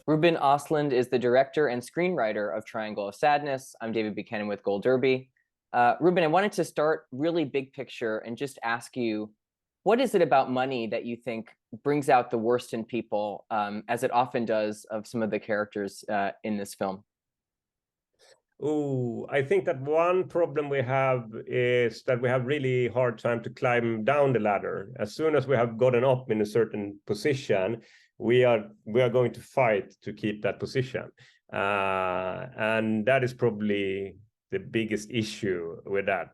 Ruben Östlund is the director and screenwriter of Triangle of Sadness. I'm David Buchanan with Gold Derby. Ruben, I wanted to start really big picture and just ask you, what is it about money that you think brings out the worst in people, as it often does of some of the characters in this film? Oh, I think that one problem we have is that we have really hard time to climb down the ladder. As soon as we have gotten up in a certain position, we are going to fight to keep that position. And that is probably the biggest issue with that.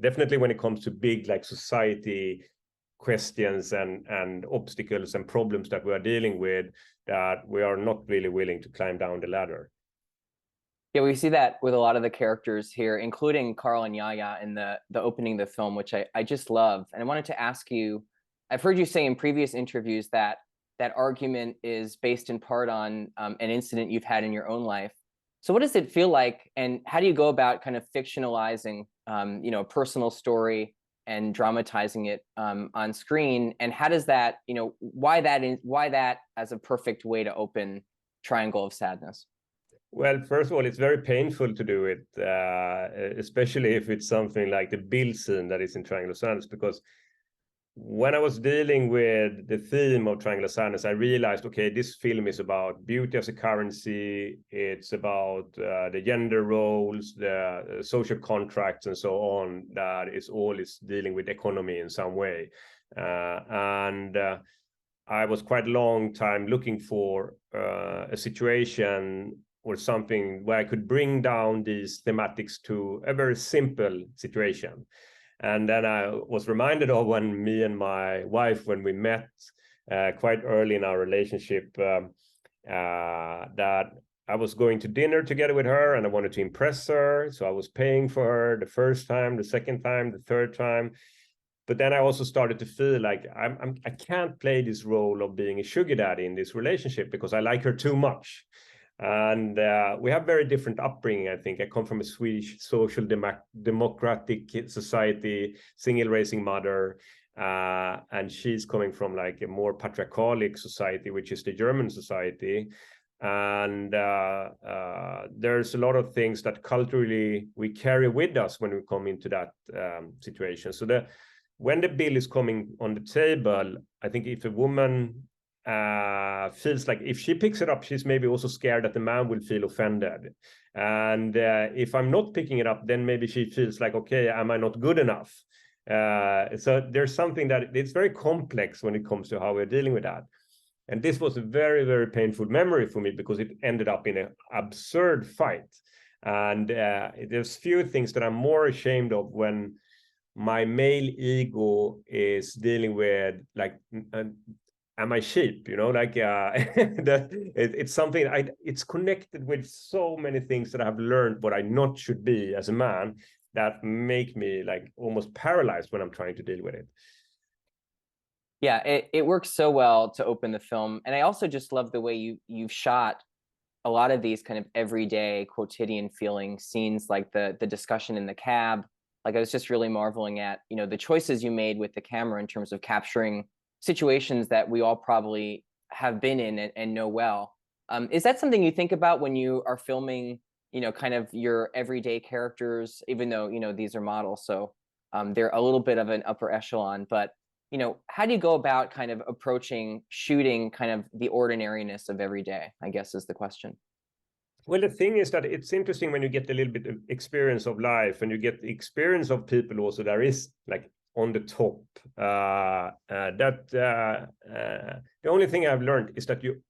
Definitely when it comes to big like society questions and obstacles and problems that we are dealing with, that we are not really willing to climb down the ladder. Yeah, we see that with a lot of the characters here, including Carl and Yaya in the opening of the film, which I just love. And I wanted to ask you, I've heard you say in previous interviews that that argument is based in part on an incident you've had in your own life. So what does it feel like, and how do you go about kind of fictionalizing, a personal story and dramatizing it on screen? And how does that, why that as a perfect way to open Triangle of Sadness? Well, first of all, it's very painful to do it, especially if it's something like the bill scene that is in Triangle of Sadness, because when I was dealing with the theme of Triangle of Sadness, I realized, okay, this film is about beauty as a currency. It's about the gender roles, the social contracts, and so on. That is dealing with economy in some way. And I was quite a long time looking for a situation or something where I could bring down these thematics to a very simple situation. And then I was reminded of when me and my wife, when we met quite early in our relationship, that I was going to dinner together with her and I wanted to impress her. So I was paying for her the first time, the second time, the third time. But then I also started to feel like I can't play this role of being a sugar daddy in this relationship because I like her too much. And we have very different upbringing, I think. I come from a Swedish social democratic society, single raising mother. And she's coming from like a more patriarchalic society, which is the German society. And there's a lot of things that culturally we carry with us when we come into that situation. So when the bill is coming on the table, I think if a woman feels like if she picks it up, she's maybe also scared that the man will feel offended. And if I'm not picking it up, then maybe she feels like, okay, am I not good enough? So there's something that it's very complex when it comes to how we're dealing with that. And this was a very, very painful memory for me because it ended up in an absurd fight. And there's few things that I'm more ashamed of when my male ego is dealing with like am I sheep, like it's something it's connected with so many things that I've learned what I not should be as a man that make me like almost paralyzed when I'm trying to deal with it. Yeah, it works so well to open the film. And I also just love the way you've shot a lot of these kind of everyday quotidian feeling scenes, like the discussion in the cab. Like I was just really marveling at, the choices you made with the camera in terms of capturing situations that we all probably have been in and know well. Is that something you think about when you are filming, kind of your everyday characters, even though, these are models, so they're a little bit of an upper echelon, but, how do you go about kind of approaching shooting kind of the ordinariness of every day, I guess is the question. Well, the thing is that it's interesting when you get a little bit of experience of life and you get the experience of people also there is like on the top. The only thing I've learned is that you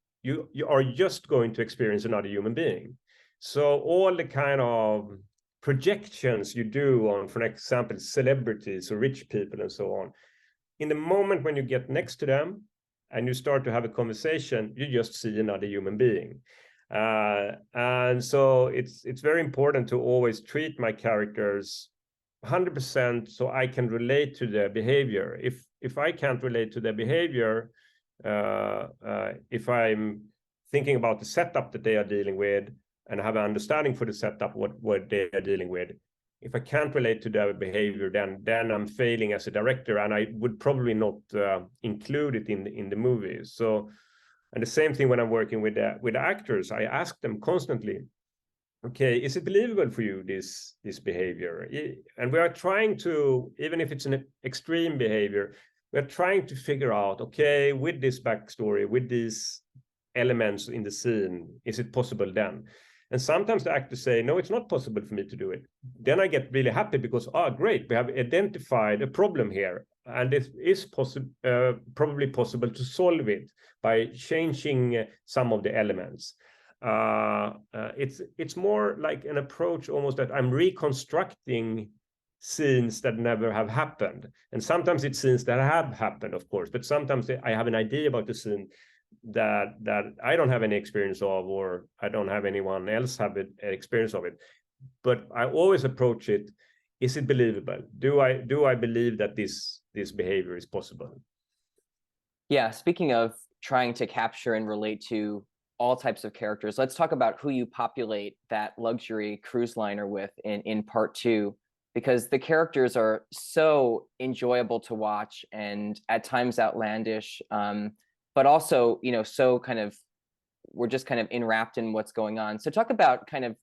are just going to experience another human being. So all the kind of projections you do on, for example, celebrities or rich people and so on, in the moment when you get next to them and you start to have a conversation, you just see another human being. And so it's very important to always treat my characters 100% so I can relate to their behavior. If I can't relate to their behavior, if I'm thinking about the setup that they are dealing with and have an understanding for the setup what they are dealing with, if I can't relate to their behavior, then I'm failing as a director, and I would probably not include it in the movie. So And the same thing when I'm working with actors, I ask them constantly, okay, is it believable for you, this behavior? And we are trying to, even if it's an extreme behavior, we're trying to figure out, okay, with this backstory, with these elements in the scene, is it possible then? And sometimes the actors say, no, it's not possible for me to do it. Then I get really happy because, great, we have identified a problem here. And it is probably possible to solve it by changing some of the elements. It's more like an approach almost that I'm reconstructing scenes that never have happened. And sometimes it's scenes that have happened, of course, but sometimes I have an idea about the scene that I don't have any experience of, or I don't have anyone else have experience of it. But I always approach it, is it believable? Do I believe that this behavior is possible? Yeah, speaking of trying to capture and relate to all types of characters, let's talk about who you populate that luxury cruise liner with in part 2, because the characters are so enjoyable to watch and at times outlandish, but also, so kind of, we're just kind of enwrapped in what's going on. So talk about kind of,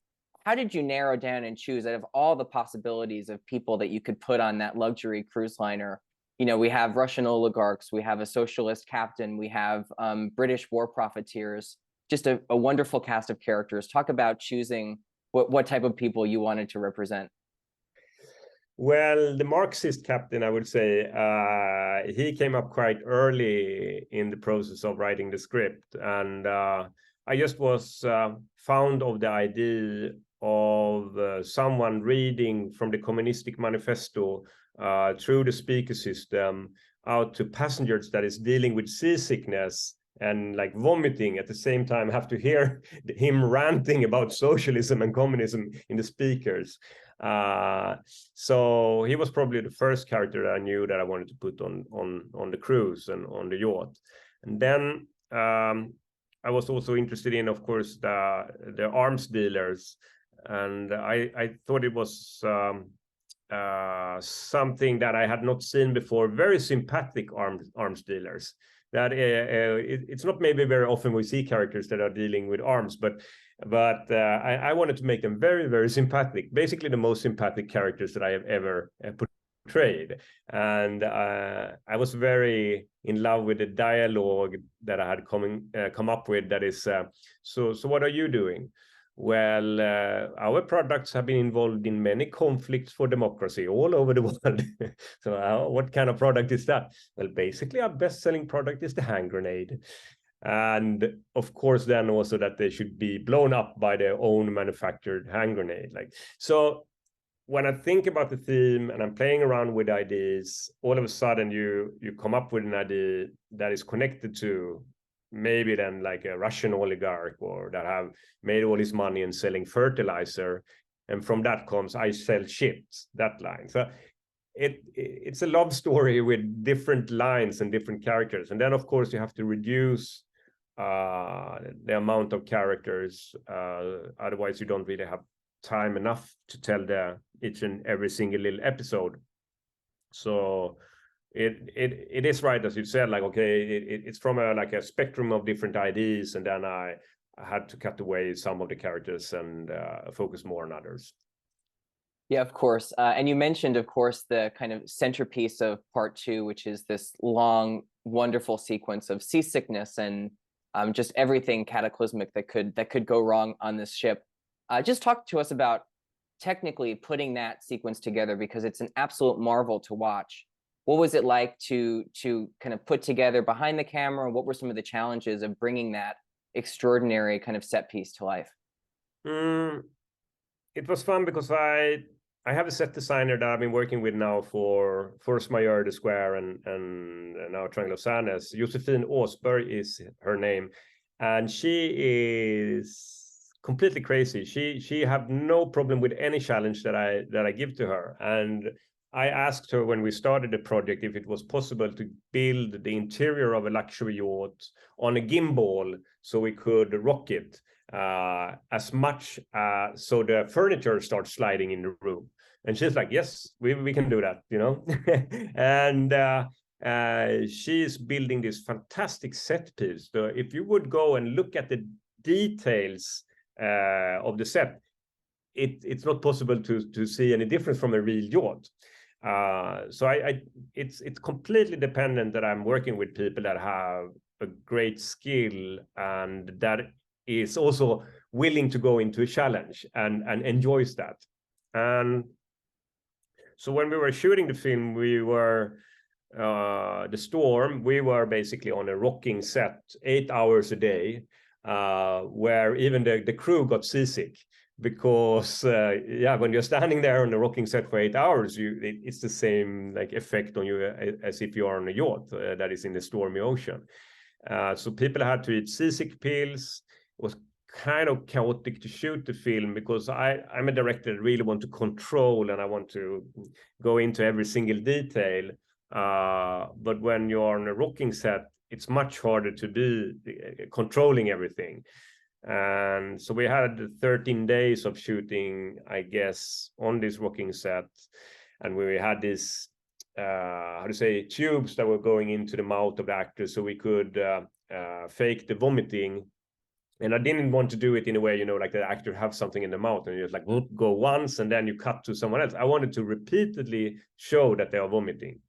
how did you narrow down and choose out of all the possibilities of people that you could put on that luxury cruise liner? We have Russian oligarchs, we have a socialist captain, we have British war profiteers, just a wonderful cast of characters. Talk about choosing what type of people you wanted to represent. Well, the Marxist captain, I would say, he came up quite early in the process of writing the script. And I just was fond of the idea of someone reading from the Communistic Manifesto through the speaker system out to passengers that is dealing with seasickness and like vomiting at the same time, have to hear him ranting about socialism and communism in the speakers. So he was probably the first character that I knew that I wanted to put on the cruise and on the yacht. And then I was also interested in, of course, the arms dealers, and I thought it was something that I had not seen before. Very sympathetic arms dealers. That it's not maybe very often we see characters that are dealing with arms, but I wanted to make them very, very sympathetic. Basically, the most sympathetic characters that I have ever portrayed. And I was very in love with the dialogue that I had come up with. That is, so what are you doing? Well, our products have been involved in many conflicts for democracy all over the world. So what kind of product is that? Well, basically, our best-selling product is the hand grenade. And of course, then also that they should be blown up by their own manufactured hand grenade. So when I think about the theme and I'm playing around with ideas, all of a sudden you come up with an idea that is connected to maybe then like a Russian oligarch, or that have made all his money in selling fertilizer, and from that comes I sell ships, that line. So it's a love story with different lines and different characters, and then of course you have to reduce the amount of characters, otherwise you don't really have time enough to tell each and every single little episode. So it is right, as you said, like, okay, it's from a spectrum of different ideas, and then I had to cut away some of the characters and focus more on others. Yeah, of course. And you mentioned, of course, the kind of centerpiece of part 2, which is this long, wonderful sequence of seasickness and just everything cataclysmic that could go wrong on this ship. Just talk to us about technically putting that sequence together, because it's an absolute marvel to watch. What was it like to kind of put together behind the camera? What were some of the challenges of bringing that extraordinary kind of set piece to life? It was fun because I have a set designer that I've been working with now for Force Majeure, the Square, and now Triangle of Sadness. Josefin Åsberg is her name, and she is completely crazy. She have no problem with any challenge that I give to her. And I asked her when we started the project if it was possible to build the interior of a luxury yacht on a gimbal so we could rock it as much so the furniture starts sliding in the room. And she's like, yes, we can do that, And she is building this fantastic set piece. So if you would go and look at the details of the set, it's not possible to see any difference from a real yacht. So it's completely dependent that I'm working with people that have a great skill and that is also willing to go into a challenge and enjoys that. And so when we were shooting the film, we were the Storm, we were basically on a rocking set 8 hours a day, where even the crew got seasick because when you're standing there on the rocking set for 8 hours, it's the same like effect on you as if you are on a yacht that is in the stormy ocean. So people had to eat seasick pills. It was kind of chaotic to shoot the film because I'm a director that really want to control and I want to go into every single detail. But when you're on a rocking set, it's much harder to be controlling everything. And so we had 13 days of shooting, I guess, on this rocking set. And we had this, tubes that were going into the mouth of the actor so we could fake the vomiting. And I didn't want to do it in a way, like the actor have something in the mouth and you just like go once and then you cut to someone else. I wanted to repeatedly show that they are vomiting.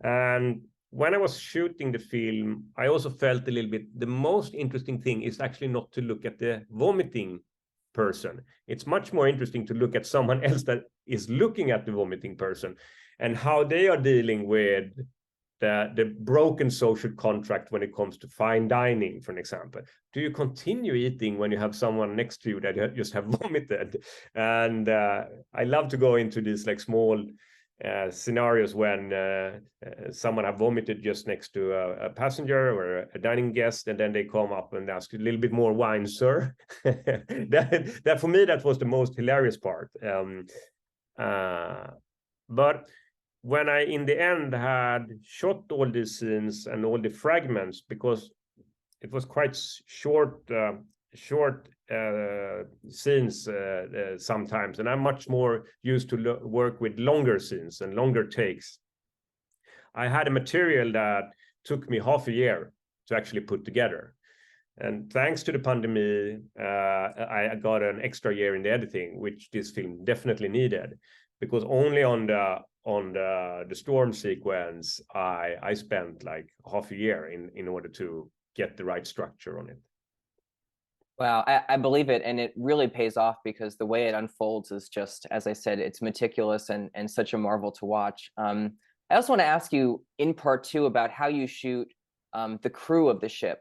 And when I was shooting the film, I also felt a little bit, the most interesting thing is actually not to look at the vomiting person. It's much more interesting to look at someone else that is looking at the vomiting person and how they are dealing with the broken social contract when it comes to fine dining, for an example. Do you continue eating when you have someone next to you that just have vomited? And I love to go into these like small scenarios when someone have vomited just next to a passenger or a dining guest, and then they come up and ask a little bit more wine, sir. that for me, that was the most hilarious part. But when I, in the end, had shot all these scenes and all the fragments, because it was quite short scenes sometimes, and I'm much more used to work with longer scenes and longer takes. I had a material that took me half a year to actually put together. And thanks to the pandemic, I got an extra year in the editing, which this film definitely needed, because only on the storm sequence, I spent like half a year in order to get the right structure on it. Wow, I believe it, and it really pays off because the way it unfolds is just, as I said, it's meticulous and such a marvel to watch. I also want to ask you in part 2 about how you shoot the crew of the ship,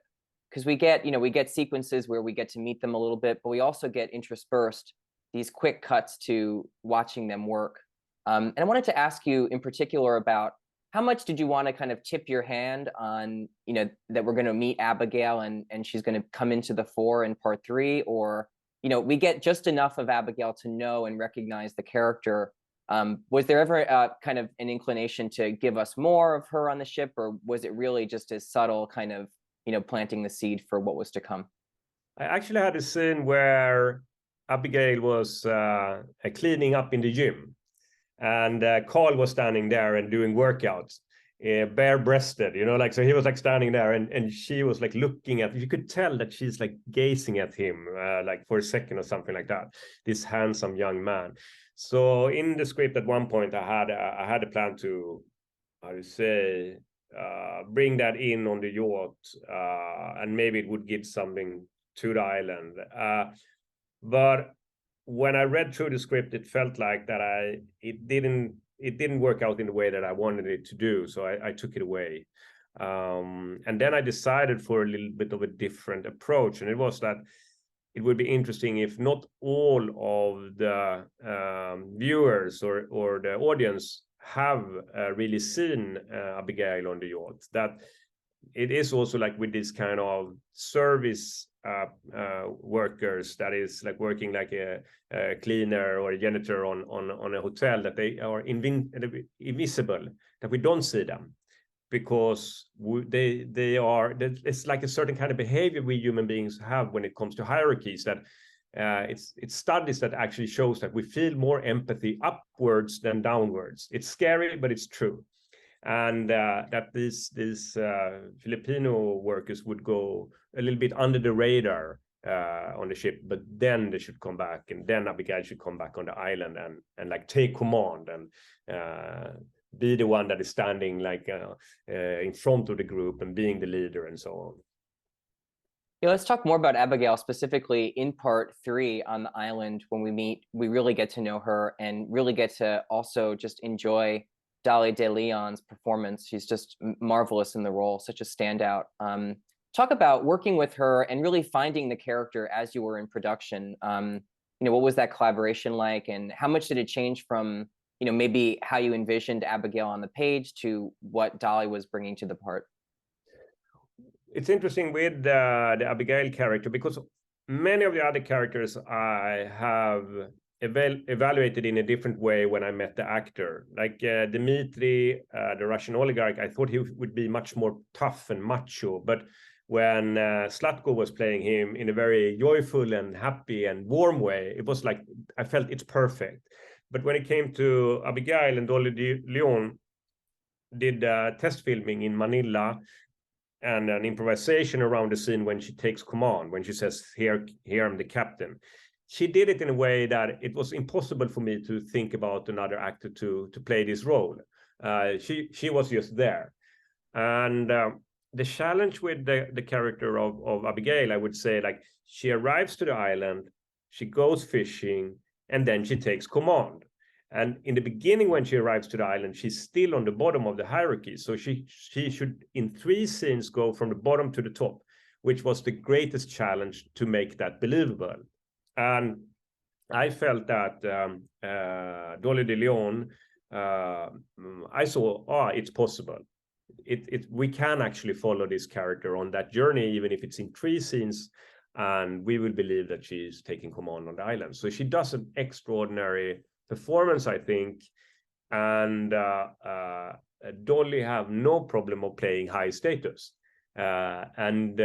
because we get sequences where we get to meet them a little bit, but we also get interspersed these quick cuts to watching them work. And I wanted to ask you in particular about how much did you want to kind of tip your hand on, that we're going to meet Abigail and she's going to come into the fore in part 3, or, we get just enough of Abigail to know and recognize the character. Was there ever kind of an inclination to give us more of her on the ship, or was it really just as subtle kind of, planting the seed for what was to come? I actually had a scene where Abigail was cleaning up in the gym. And Carl was standing there and doing workouts, bare-breasted, so he was like standing there and she was like looking at, you could tell that she's like gazing at him like for a second or something like that, this handsome young man. So in the script at one point I had a plan to, I would say, bring that in on the yacht, and maybe it would give something to the island. But when I read through the script, it felt like that it didn't work out in the way that I wanted it to do. So I took it away. And then I decided for a little bit of a different approach. And it was that it would be interesting if not all of the viewers or the audience have really seen Abigail on the yacht. That it is also like with this kind of service workers that is like working like a cleaner or a janitor on a hotel, that they are invisible, that we don't see them because they are, it's like a certain kind of behavior we human beings have when it comes to hierarchies, that it's studies that actually shows that we feel more empathy upwards than downwards. It's scary, but it's true. and that these Filipino workers would go a little bit under the radar on the ship, but then they should come back, and then Abigail should come back on the island and like take command and be the one that is standing like in front of the group and being the leader and so on. Yeah, let's talk more about Abigail, specifically in part 3 on the island. When we meet, we really get to know her and really get to also just enjoy Dolly De Leon's performance. She's just marvelous in the role, such a standout. Talk about working with her and really finding the character as you were in production. What was that collaboration like, and how much did it change from, maybe how you envisioned Abigail on the page to what Dolly was bringing to the part? It's interesting with the Abigail character, because many of the other characters I have evaluated in a different way when I met the actor. Like Dmitry, the Russian oligarch, I thought he would be much more tough and macho. But when Slatko was playing him in a very joyful and happy and warm way, it was like, I felt it's perfect. But when it came to Abigail, and Dolly De Leon did test filming in Manila, and an improvisation around the scene when she takes command, when she says, here I'm the captain. She did it in a way that it was impossible for me to think about another actor to play this role. She was just there. And the challenge with the character of Abigail, I would say, like, she arrives to the island, she goes fishing, and then she takes command. And in the beginning, when she arrives to the island, she's still on the bottom of the hierarchy. So she should, in 3 scenes, go from the bottom to the top, which was the greatest challenge to make that believable. And I felt that Dolly De Leon, I saw, it's possible. We can actually follow this character on that journey, even if it's in 3 scenes, and we will believe that she's taking command on the island. So she does an extraordinary performance, I think, and Dolly have no problem of playing high status, and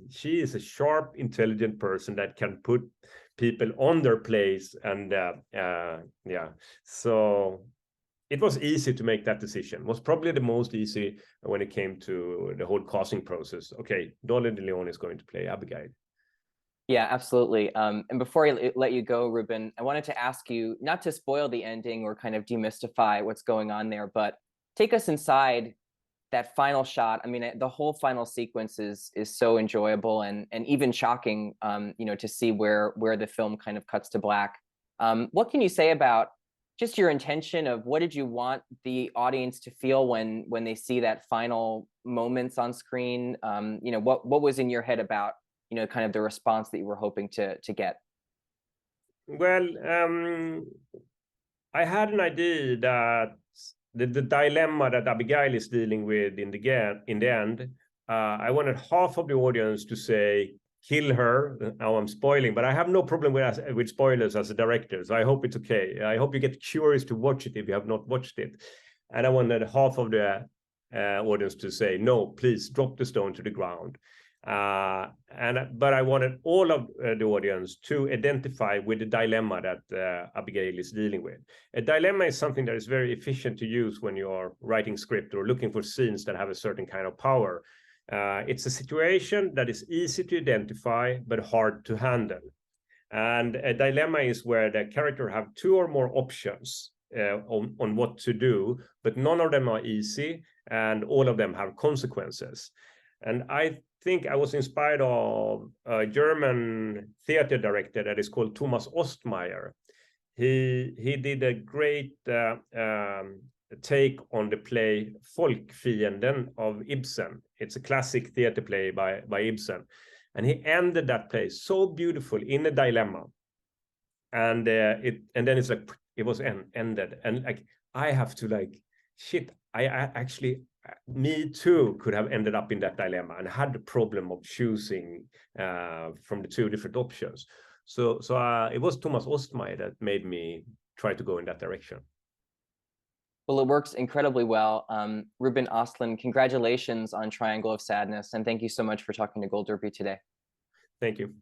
she is a sharp, intelligent person that can put people on their place, and so it was easy to make that decision. It was probably the most easy when it came to the whole casting process. Okay, Dolly De Leon is going to play Abigail. Yeah, absolutely. And before I let you go, Ruben, I wanted to ask you, not to spoil the ending or kind of demystify what's going on there, but take us inside that final shot. I mean, the whole final sequence is so enjoyable and even shocking, to see where the film kind of cuts to black. What can you say about just your intention of what did you want the audience to feel when they see that final moments on screen? What was in your head about kind of the response that you were hoping to get? Well, I had an idea that the dilemma that Abigail is dealing with in the end, I wanted half of the audience to say, kill her. Now I'm spoiling, but I have no problem with spoilers as a director, so I hope it's okay. I hope you get curious to watch it if you have not watched it. And I wanted half of the audience to say, no, please drop the stone to the ground. But I wanted all of the audience to identify with the dilemma that Abigail is dealing with. A dilemma is something that is very efficient to use when you are writing script or looking for scenes that have a certain kind of power. It's a situation that is easy to identify but hard to handle. And a dilemma is where the character have 2 or more options on what to do, but none of them are easy, and all of them have consequences. And I think I was inspired of a German theater director that is called Thomas Ostmeier. He did a great take on the play Folkfienden of Ibsen. It's a classic theater play by Ibsen. And he ended that play so beautiful in a dilemma. And then it's like, it was ended. And like, I have to like, shit, I actually, me too could have ended up in that dilemma and had the problem of choosing from the 2 different options. So it was Thomas Ostmeier that made me try to go in that direction. Well, it works incredibly well. Ruben Östlund, congratulations on Triangle of Sadness, and thank you so much for talking to Gold Derby today. Thank you.